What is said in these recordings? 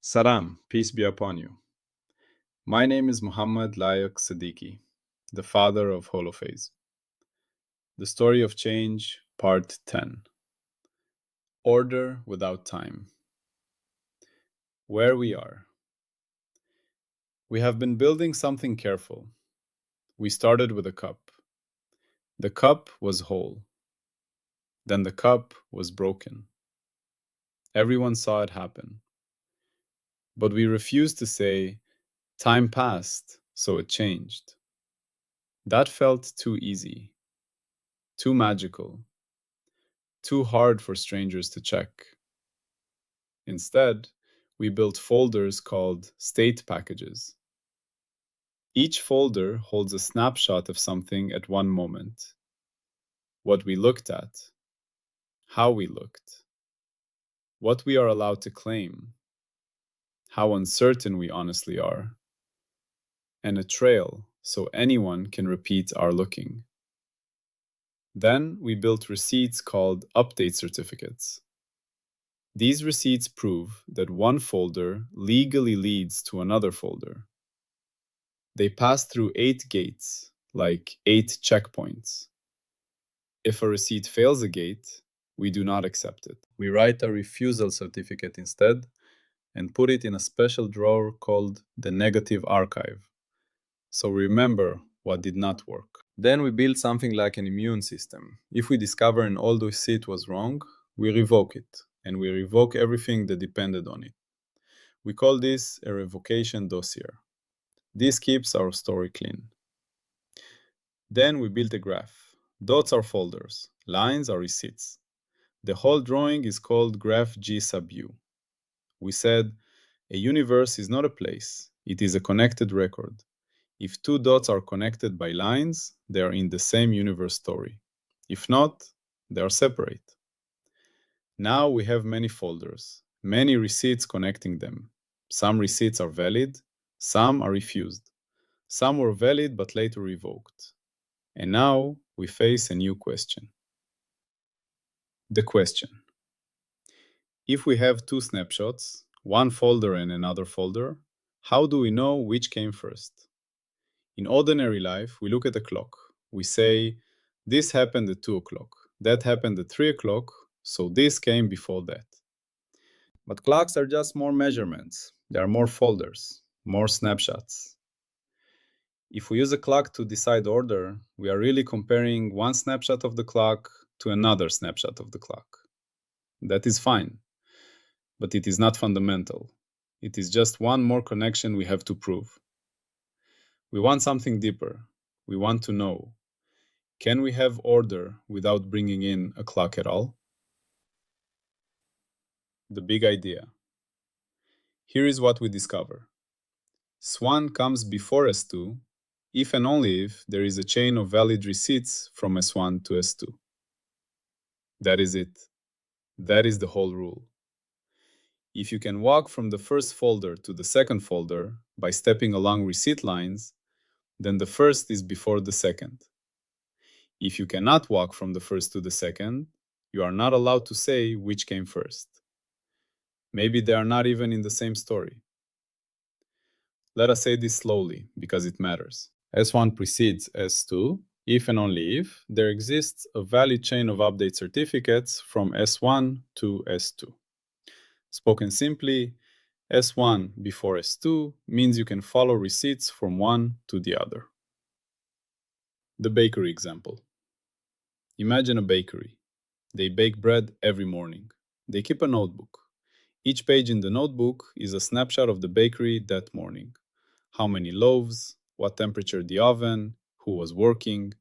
Salam, peace be upon you. My name is Muhammad Layak Siddiqui, the father of Holophase. The Story of Change, Part 10. Order without time. Where we are. We have been building something careful. We started with a cup. The cup was whole. Then the cup was broken. Everyone saw it happen. But we refused to say, time passed, so it changed. That felt too easy, too magical, too hard for strangers to check. Instead, we built folders called StatePackages. Each folder holds a snapshot of something at one moment. What we looked at, how we looked, what we are allowed to claim, how uncertain we honestly are, and a trail so anyone can repeat our looking. Then we built receipts called update certificates. These receipts prove that one folder legally leads to another folder. They pass through 8 gates, like 8 checkpoints. If a receipt fails a gate, we do not accept it. We write a refusal certificate instead and put it in a special drawer called the negative archive. So remember what did not work. Then we build something like an immune system. If we discover an old receipt was wrong, we revoke it, and we revoke everything that depended on it. We call this a revocation dossier. This keeps our story clean. Then we build a graph. Dots are folders, lines are receipts. The whole drawing is called graph G sub U. We said a universe is not a place, it is a connected record. If 2 dots are connected by lines, they are in the same universe story. If not, they are separate. Now we have many folders, many receipts connecting them. Some receipts are valid, some are refused. Some were valid but later revoked. And now we face a new question. The question. If we have 2 snapshots, one folder and another folder, how do we know which came first? In ordinary life, we look at the clock. We say, this happened at 2 o'clock, that happened at 3 o'clock, so this came before that. But clocks are just more measurements. There are more folders, more snapshots. If we use a clock to decide order, we are really comparing one snapshot of the clock to another snapshot of the clock. That is fine, but it is not fundamental. It is just one more connection we have to prove. We want something deeper. We want to know, can we have order without bringing in a clock at all? The big idea. Here is what we discover. S1 comes before S2 if and only if there is a chain of valid receipts from S1 to S2. That is it. That is the whole rule. If you can walk from the first folder to the second folder by stepping along receipt lines, then the first is before the second. If you cannot walk from the first to the second, you are not allowed to say which came first. Maybe they are not even in the same story. Let us say this slowly, because it matters. S1 precedes S2 if and only if there exists a valid chain of update certificates from S1 to S2. Spoken simply, S1 before S2 means you can follow receipts from one to the other. The bakery example. Imagine a bakery. They bake bread every morning. They keep a notebook. Each page in the notebook is a snapshot of the bakery that morning. How many loaves, what temperature the oven, who was working.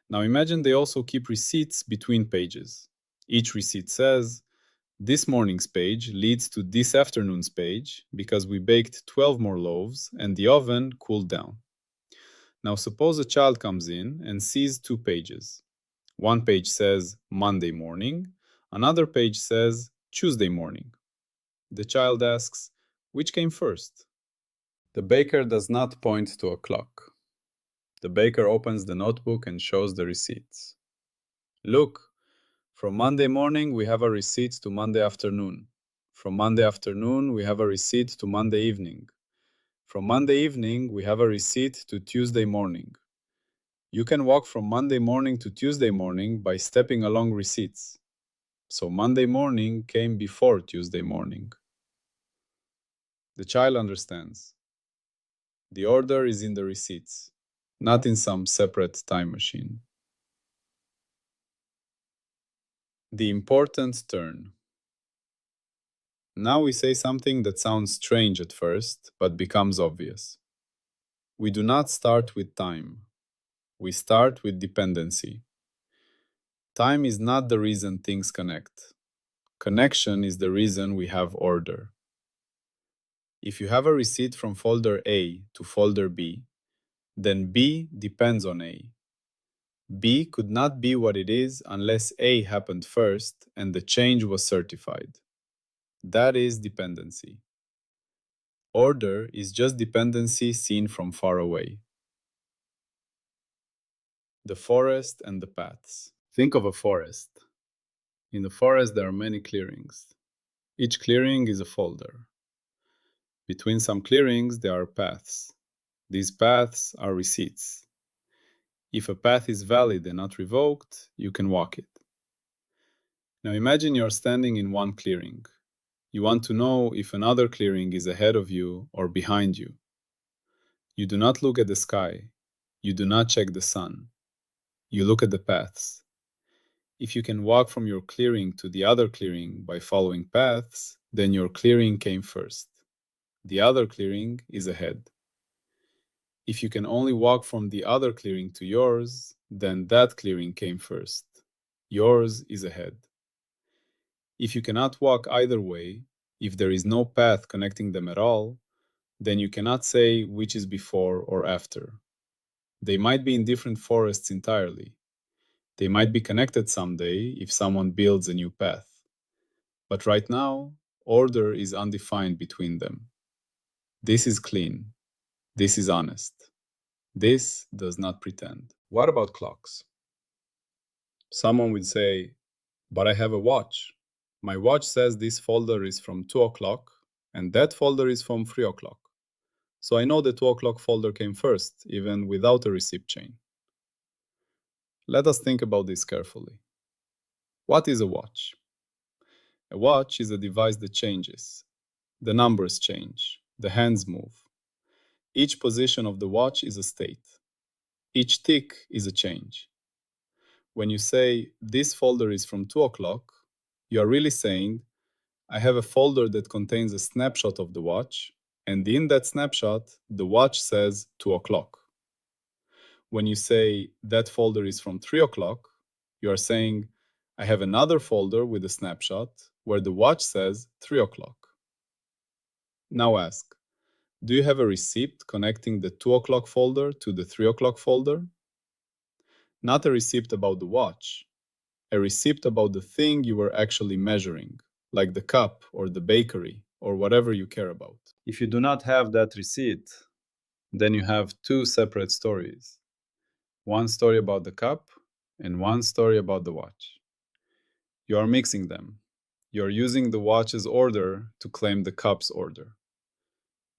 Now imagine they also keep receipts between pages. Each receipt says, this morning's page leads to this afternoon's page because we baked 12 more loaves and the oven cooled down. Now suppose a child comes in and sees 2 pages. One page says Monday morning, another page says Tuesday morning. The child asks, which came first? The baker does not point to a clock. The baker opens the notebook and shows the receipts. Look, from Monday morning we have a receipt to Monday afternoon. From Monday afternoon, we have a receipt to Monday evening. From Monday evening, we have a receipt to Tuesday morning. You can walk from Monday morning to Tuesday morning by stepping along receipts. So Monday morning came before Tuesday morning. The child understands. The order is in the receipts, not in some separate time machine. The important turn. Now we say something that sounds strange at first, but becomes obvious. We do not start with time. We start with dependency. Time is not the reason things connect. Connection is the reason we have order. If you have a receipt from folder A to folder B, then B depends on A. B could not be what it is unless A happened first and the change was certified. That is dependency. Order is just dependency seen from far away. The forest and the paths. Think of a forest. In the forest, there are many clearings. Each clearing is a folder. Between some clearings, there are paths. These paths are receipts. If a path is valid and not revoked, you can walk it. Now imagine you're standing in one clearing. You want to know if another clearing is ahead of you or behind you. You do not look at the sky. You do not check the sun. You look at the paths. If you can walk from your clearing to the other clearing by following paths, then your clearing came first. The other clearing is ahead. If you can only walk from the other clearing to yours, then that clearing came first. Yours is ahead. If you cannot walk either way, if there is no path connecting them at all, then you cannot say which is before or after. They might be in different forests entirely. They might be connected someday if someone builds a new path. But right now, order is undefined between them. This is clean. This is honest. This does not pretend. What about clocks? Someone would say, but I have a watch. My watch says this folder is from 2 o'clock and that folder is from 3 o'clock. So I know the 2 o'clock folder came first, even without a receipt chain. Let us think about this carefully. What is a watch? A watch is a device that changes. The numbers change. The hands move. Each position of the watch is a state. Each tick is a change. When you say, this folder is from 2 o'clock, you are really saying, I have a folder that contains a snapshot of the watch, and in that snapshot, the watch says 2 o'clock. When you say, that folder is from 3 o'clock, you are saying, I have another folder with a snapshot where the watch says 3 o'clock. Now ask, do you have a receipt connecting the 2 o'clock folder to the 3 o'clock folder? Not a receipt about the watch, a receipt about the thing you were actually measuring, like the cup or the bakery or whatever you care about. If you do not have that receipt, then you have two separate stories. One story about the cup and one story about the watch. You are mixing them. You are using the watch's order to claim the cup's order.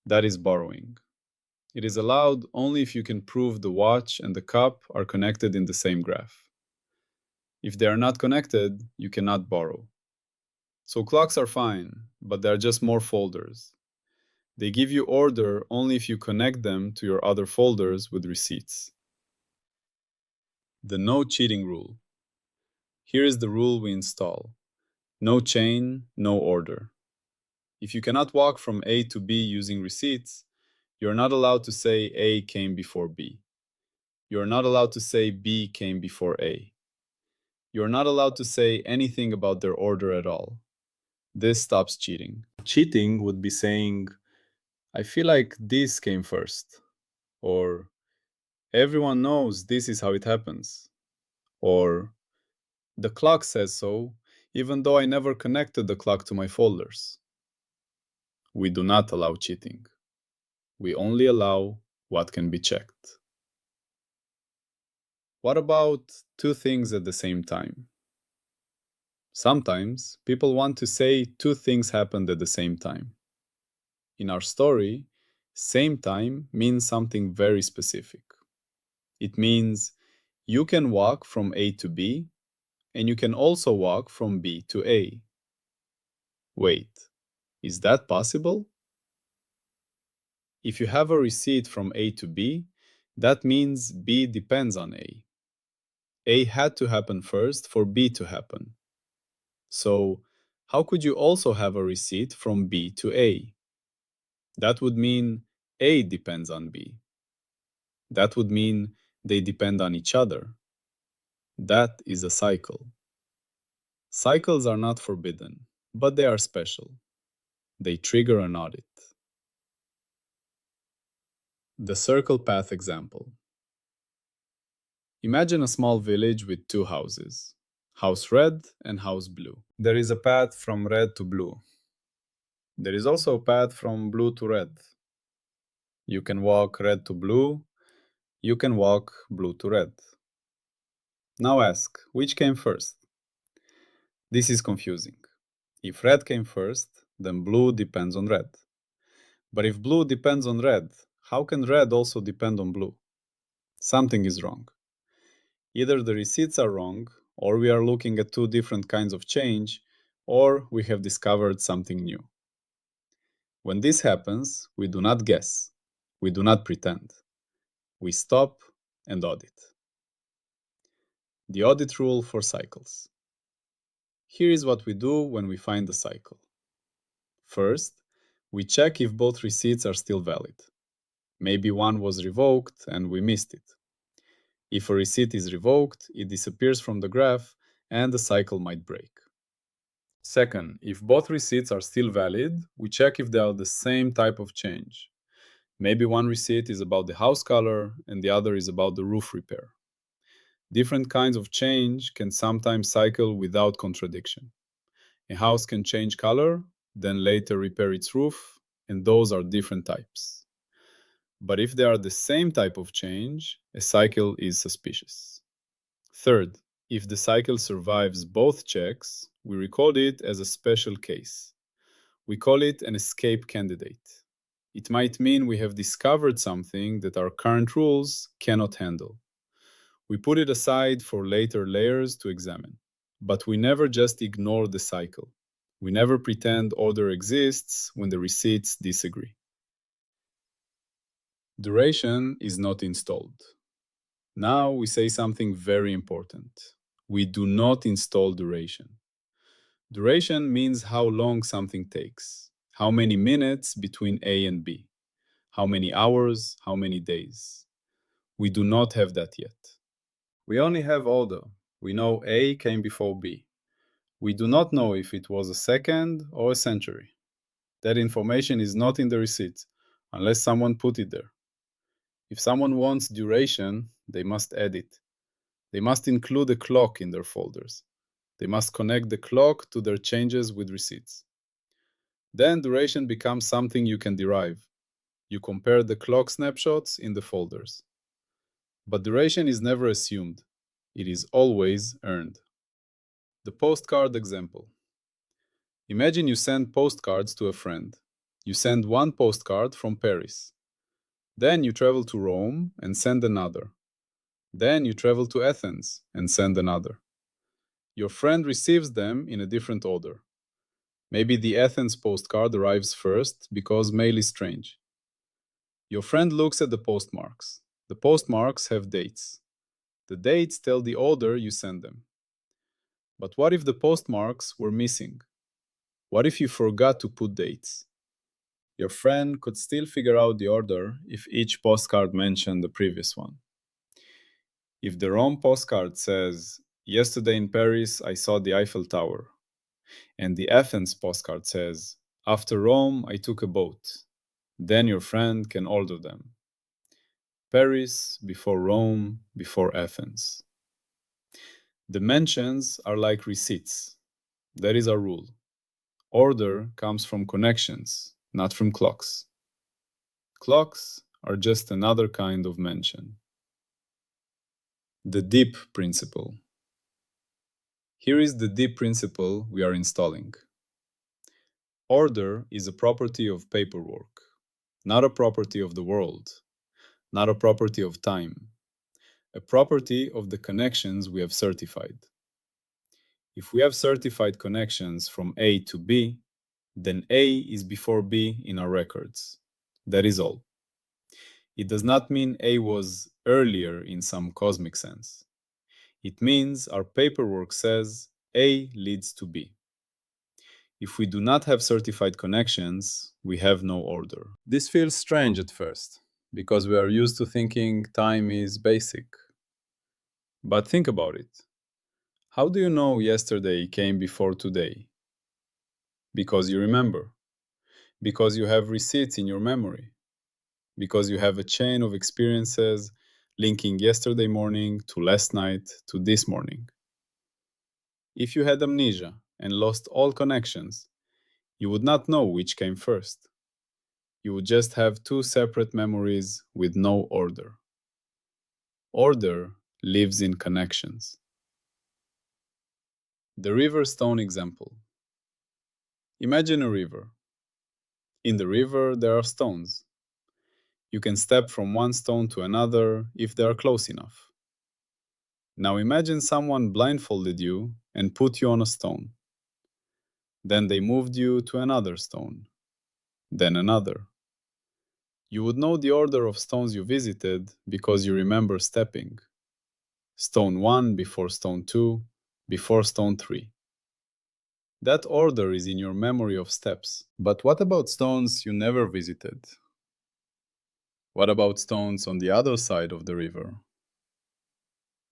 That is borrowing. It is allowed only if you can prove the watch and the cup are connected in the same graph. If they are not connected, you cannot borrow. So clocks are fine, but they are just more folders. They give you order only if you connect them to your other folders with receipts. The no cheating rule. Here is the rule we install. No chain, no order. If you cannot walk from A to B using receipts, you're not allowed to say A came before B. You're not allowed to say B came before A. You're not allowed to say anything about their order at all. This stops cheating. Cheating would be saying, I feel like this came first, or everyone knows this is how it happens, or the clock says so, even though I never connected the clock to my folders. We do not allow cheating. We only allow what can be checked. What about two things at the same time? Sometimes people want to say two things happened at the same time. In our story, same time means something very specific. It means you can walk from A to B, and you can also walk from B to A. Wait, is that possible? If you have a receipt from A to B, that means B depends on A. A had to happen first for B to happen. So, how could you also have a receipt from B to A? That would mean A depends on B. That would mean they depend on each other. That is a cycle. Cycles are not forbidden, but they are special. They trigger an audit. The circle path example. Imagine a small village with two houses, house red and house blue. There is a path from red to blue. There is also a path from blue to red. You can walk red to blue. You can walk blue to red. Now ask, which came first? This is confusing. If red came first, then blue depends on red. But if blue depends on red, how can red also depend on blue? Something is wrong. Either the receipts are wrong, or we are looking at two different kinds of change, or we have discovered something new. When this happens, we do not guess. We do not pretend. We stop and audit. The audit rule for cycles. Here is what we do when we find a cycle. First, we check if both receipts are still valid. Maybe one was revoked and we missed it. If a receipt is revoked, it disappears from the graph and the cycle might break. Second, if both receipts are still valid, we check if they are the same type of change. Maybe one receipt is about the house color and the other is about the roof repair. Different kinds of change can sometimes cycle without contradiction. A house can change color, then later repair its roof, and those are different types. But if they are the same type of change, a cycle is suspicious. Third, if the cycle survives both checks, we record it as a special case. We call it an escape candidate. It might mean we have discovered something that our current rules cannot handle. We put it aside for later layers to examine. But we never just ignore the cycle. We never pretend order exists when the receipts disagree. Duration is not installed. Now we say something very important. We do not install duration. Duration means how long something takes, how many minutes between A and B, how many hours, how many days. We do not have that yet. We only have order. We know A came before B. We do not know if it was a second or a century. That information is not in the receipt, unless someone put it there. If someone wants duration, they must add it. They must include a clock in their folders. They must connect the clock to their changes with receipts. Then duration becomes something you can derive. You compare the clock snapshots in the folders. But duration is never assumed. It is always earned. The postcard example. Imagine you send postcards to a friend. You send one postcard from Paris. Then you travel to Rome and send another. Then you travel to Athens and send another. Your friend receives them in a different order. Maybe the Athens postcard arrives first because mail is strange. Your friend looks at the postmarks. The postmarks have dates. The dates tell the order you send them. But what if the postmarks were missing? What if you forgot to put dates? Your friend could still figure out the order if each postcard mentioned the previous one. If the Rome postcard says, "Yesterday in Paris I saw the Eiffel Tower," and the Athens postcard says, "After Rome I took a boat," then your friend can order them. Paris before Rome before Athens. The mentions are like receipts. That is our rule. Order comes from connections, not from clocks. Clocks are just another kind of mention. The deep principle. Here is the deep principle we are installing. Order is a property of paperwork, not a property of the world, not a property of time, a property of the connections we have certified. If we have certified connections from A to B, then A is before B in our records. That is all. It does not mean A was earlier in some cosmic sense. It means our paperwork says A leads to B. If we do not have certified connections, we have no order. This feels strange at first, because we are used to thinking time is basic. But think about it. How do you know yesterday came before today? Because you remember. Because you have receipts in your memory. Because you have a chain of experiences linking yesterday morning to last night to this morning. If you had amnesia and lost all connections, you would not know which came first. You would just have two separate memories with no order. Order lives in connections. The river stone example. Imagine a river. In the river, there are stones. You can step from one stone to another if they are close enough. Now imagine someone blindfolded you and put you on a stone. Then they moved you to another stone, then another. You would know the order of stones you visited because you remember stepping. Stone 1 before stone 2, before stone 3. That order is in your memory of steps. But what about stones you never visited? What about stones on the other side of the river?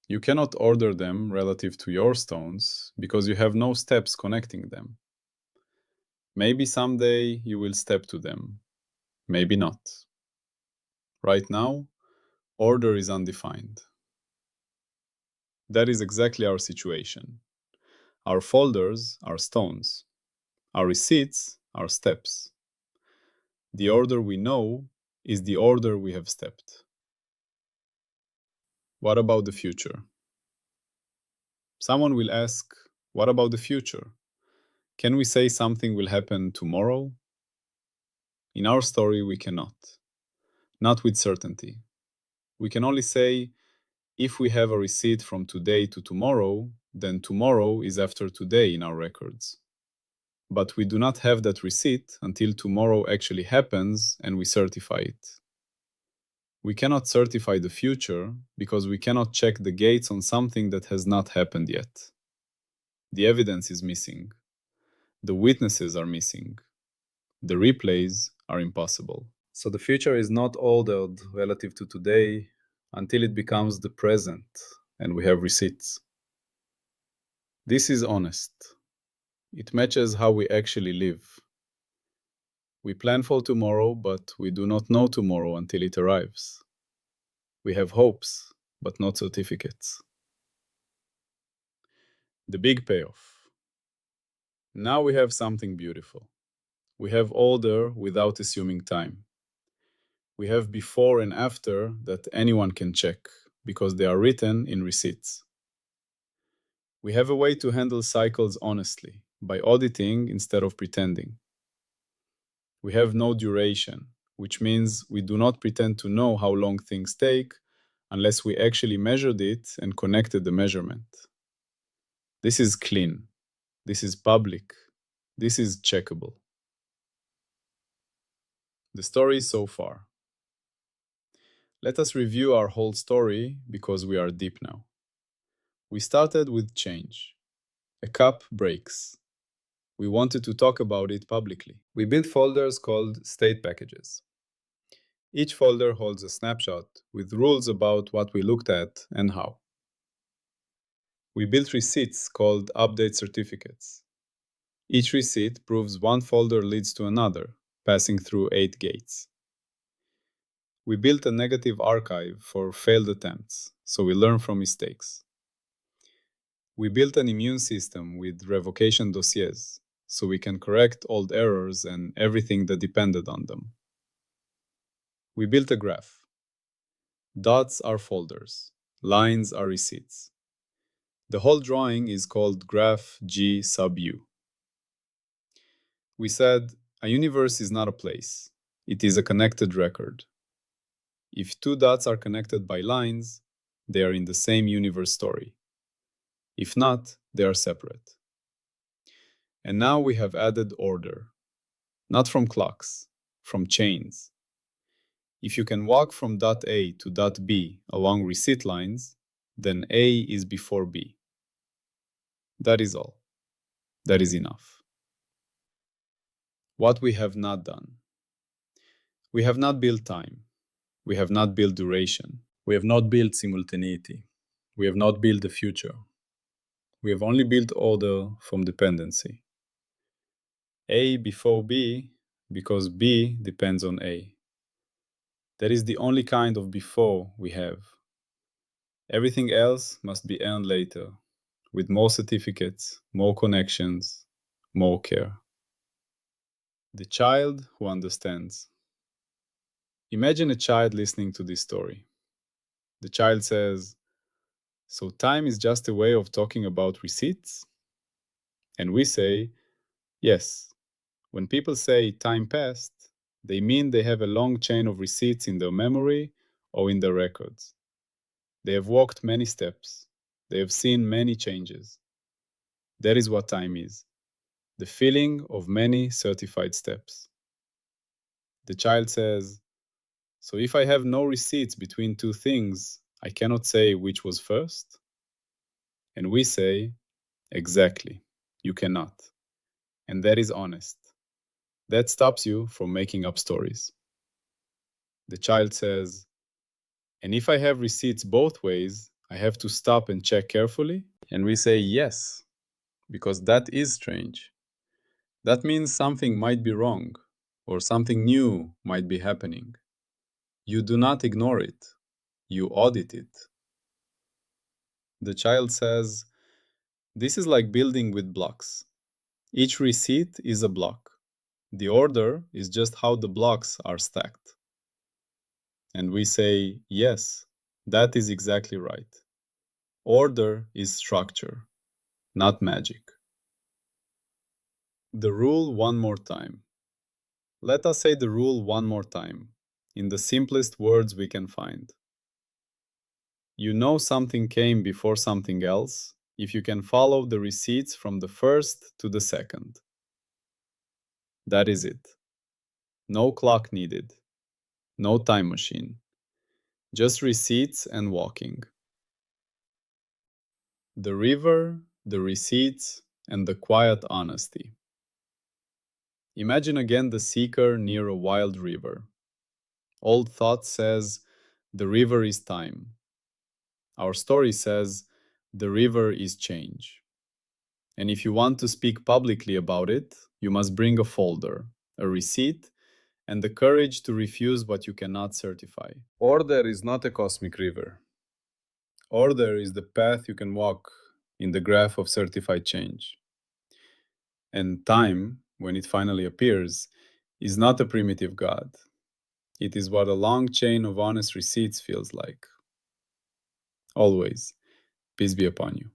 You cannot order them relative to your stones because you have no steps connecting them. Maybe someday you will step to them, maybe not. Right now, order is undefined. That is exactly our situation. Our folders are stones. Our receipts are steps. The order we know is the order we have stepped. What about the future? Someone will ask, what about the future? Can we say something will happen tomorrow? In our story, we cannot. Not with certainty. We can only say, if we have a receipt from today to tomorrow, then tomorrow is after today in our records. But we do not have that receipt until tomorrow actually happens and we certify it. We cannot certify the future because we cannot check the gates on something that has not happened yet. The evidence is missing. The witnesses are missing. The replays are impossible. So the future is not ordered relative to today until it becomes the present and we have receipts. This is honest. It matches how we actually live. We plan for tomorrow, but we do not know tomorrow until it arrives. We have hopes, but not certificates. The big payoff. Now we have something beautiful. We have order without assuming time. We have before and after that anyone can check, because they are written in receipts. We have a way to handle cycles honestly, by auditing instead of pretending. We have no duration, which means we do not pretend to know how long things take unless we actually measured it and connected the measurement. This is clean. This is public. This is checkable. The story so far. Let us review our whole story because we are deep now. We started with change. A cup breaks. We wanted to talk about it publicly. We built folders called StatePackages. Each folder holds a snapshot with rules about what we looked at and how. We built receipts called update certificates. Each receipt proves one folder leads to another, passing through 8 gates. We built a negative archive for failed attempts, so we learn from mistakes. We built an immune system with revocation dossiers, so we can correct old errors and everything that depended on them. We built a graph. Dots are folders, lines are receipts. The whole drawing is called graph G sub U. We said a universe is not a place. It is a connected record. If two dots are connected by lines, they are in the same universe story. If not, they are separate. And now we have added order, not from clocks, from chains. If you can walk from dot A to dot B along receipt lines, then A is before B. That is all. That is enough. What we have not done. We have not built time. We have not built duration. We have not built simultaneity. We have not built the future. We have only built order from dependency. A before B because B depends on A. That is the only kind of before we have. Everything else must be earned later, with more certificates, more connections, more care. The child who understands. Imagine a child listening to this story. The child says, "So time is just a way of talking about receipts?" And we say, yes. When people say time passed, they mean they have a long chain of receipts in their memory or in their records. They have walked many steps. They have seen many changes. That is what time is, the feeling of many certified steps. The child says, "So if I have no receipts between two things, I cannot say which was first?" And we say, exactly, you cannot. And that is honest. That stops you from making up stories. The child says, "And if I have receipts both ways, I have to stop and check carefully?" And we say yes, because that is strange. That means something might be wrong, or something new might be happening. You do not ignore it, you audit it. The child says, "This is like building with blocks. Each receipt is a block. The order is just how the blocks are stacked." And we say, yes, that is exactly right. Order is structure, not magic. The rule one more time. Let us say the rule one more time, in the simplest words we can find. You know something came before something else if you can follow the receipts from the first to the second. That is it. No clock needed. No time machine. Just receipts and walking. The river, the receipts, and the quiet honesty. Imagine again the seeker near a wild river. Old thought says, the river is time. Our story says, the river is change. And if you want to speak publicly about it, you must bring a folder, a receipt, and the courage to refuse what you cannot certify. Order is not a cosmic river. Order is the path you can walk in the graph of certified change. And time, when it finally appears, is not a primitive god. It is what a long chain of honest receipts feels like. Always, peace be upon you.